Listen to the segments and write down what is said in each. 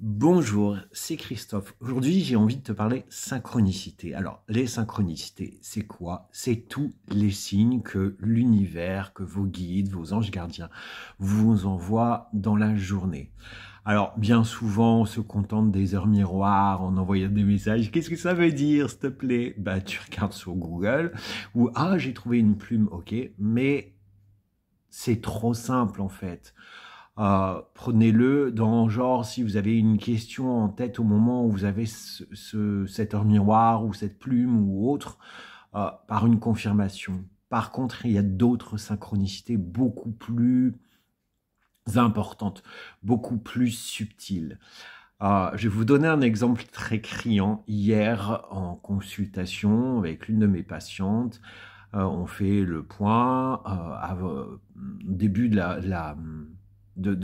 Bonjour, c'est Christophe. Aujourd'hui, j'ai envie de te parler synchronicité. Alors, les synchronicités, c'est quoi? C'est tous les signes que l'univers, que vos guides, vos anges gardiens vous envoient dans la journée. Alors, bien souvent, on se contente des heures miroirs en envoyant des messages. Qu'est-ce que ça veut dire, s'il te plaît? Bah, tu regardes sur Google ou ah, j'ai trouvé une plume, ok. Mais c'est trop simple en fait. Prenez-le dans genre si vous avez une question en tête au moment où vous avez cette heure miroir ou cette plume ou autre, par une confirmation. Par contre, il y a d'autres synchronicités beaucoup plus importantes, beaucoup plus subtiles. Je vais vous donner un exemple très criant. Hier, en consultation avec l'une de mes patientes, on fait le point début de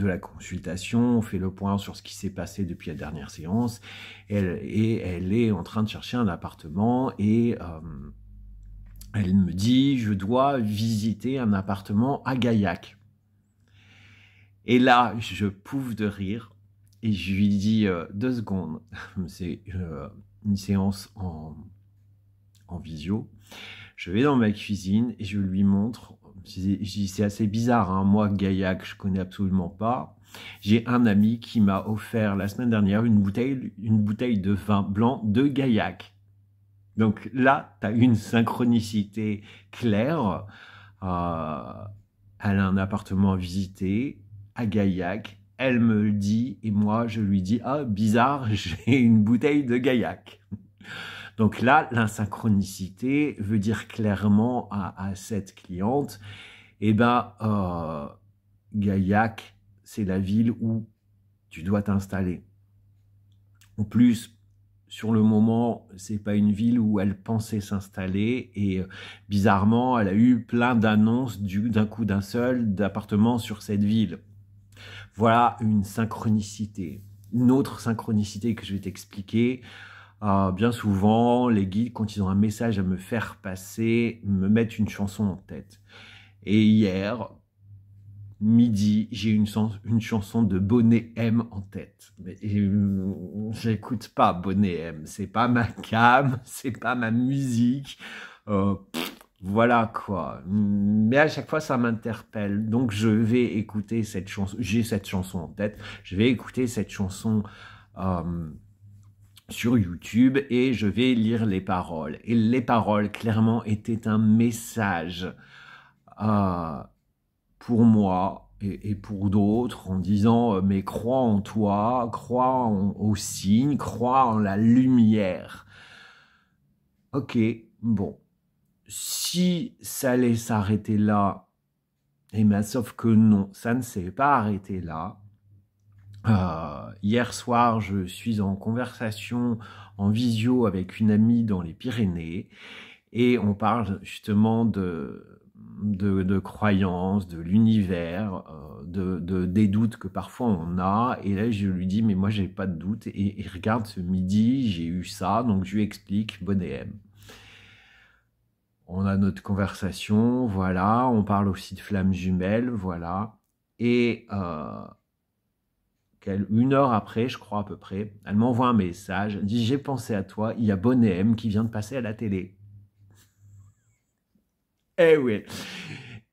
la consultation, on fait le point sur ce qui s'est passé depuis la dernière séance, et elle est en train de chercher un appartement, et elle me dit, je dois visiter un appartement à Gaillac. Et là, je pouffe de rire, et je lui dis, 2 secondes, c'est une séance en visio. Je vais dans ma cuisine et je lui montre. Je dis, c'est assez bizarre, hein. Moi, Gaillac, je connais absolument pas. J'ai un ami qui m'a offert la semaine dernière une bouteille de vin blanc de Gaillac. Donc là, tu as une synchronicité claire. Elle a un appartement à visiter à Gaillac. Elle me le dit et moi, je lui dis, ah, bizarre, j'ai une bouteille de Gaillac. Donc là, l'insynchronicité veut dire clairement à cette cliente, eh ben, Gaillac, c'est la ville où tu dois t'installer. En plus, sur le moment, c'est pas une ville où elle pensait s'installer, et bizarrement, elle a eu plein d'annonces d'un coup d'un seul d'appartements sur cette ville. Voilà une synchronicité. Une autre synchronicité que je vais t'expliquer. Bien souvent, les guides, quand ils ont un message à me faire passer, me mettent une chanson en tête. Et hier, midi, j'ai une chanson de Bonnet M en tête. Mais j'écoute pas Bonnet M, c'est pas ma cam, c'est pas ma musique. Voilà quoi. Mais à chaque fois, ça m'interpelle. Donc, je vais écouter cette chanson. J'ai cette chanson en tête. Je vais écouter cette chanson sur YouTube et je vais lire les paroles. Et les paroles, clairement, étaient un message pour moi et pour d'autres en disant mais crois en toi, crois aux signes, crois en la lumière. Ok, bon. Si ça allait s'arrêter là, eh bien, sauf que non, ça ne s'est pas arrêté là. Hier soir, je suis en conversation en visio avec une amie dans les Pyrénées et on parle justement de croyances, de l'univers, des doutes que parfois on a. Et là, je lui dis, mais moi, j'ai pas de doute. Et regarde, ce midi, j'ai eu ça, donc je lui explique, Bonnet M. On a notre conversation, voilà. On parle aussi de flammes jumelles, voilà. Et une heure après, je crois à peu près, elle m'envoie un message, elle dit, j'ai pensé à toi, il y a Bonnet M qui vient de passer à la télé. Eh oui.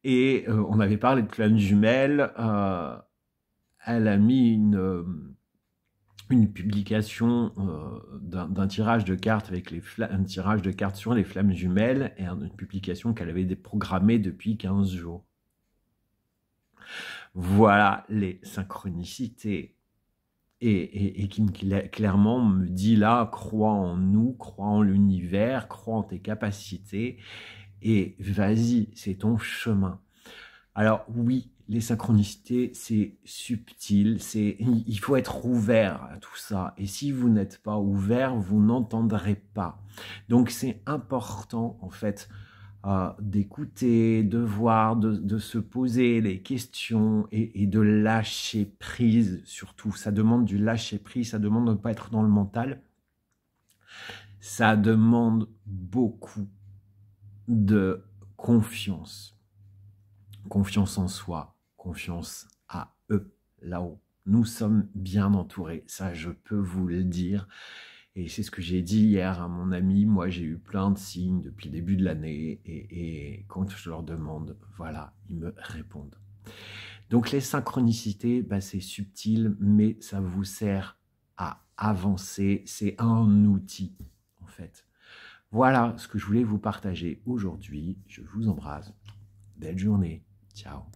Et on avait parlé de flammes jumelles. Elle a mis une publication d'un tirage de cartes avec un tirage de cartes sur les flammes jumelles, et une publication qu'elle avait déprogrammée depuis 15 jours. Voilà les synchronicités. Et qui clairement me dit là, crois en nous, crois en l'univers, crois en tes capacités, et vas-y, c'est ton chemin. Alors oui, les synchronicités, c'est subtil, il faut être ouvert à tout ça. Et si vous n'êtes pas ouvert, vous n'entendrez pas. Donc c'est important en fait d'écouter, de voir, de se poser les questions et de lâcher prise surtout. Ça demande du lâcher prise, ça demande de ne pas être dans le mental. Ça demande beaucoup de confiance. Confiance en soi, confiance à eux, là-haut. Nous sommes bien entourés, ça je peux vous le dire. Et c'est ce que j'ai dit hier à mon ami. Moi, j'ai eu plein de signes depuis le début de l'année. Et quand je leur demande, voilà, ils me répondent. Donc les synchronicités, bah, c'est subtil, mais ça vous sert à avancer. C'est un outil, en fait. Voilà ce que je voulais vous partager aujourd'hui. Je vous embrasse. Belle journée. Ciao.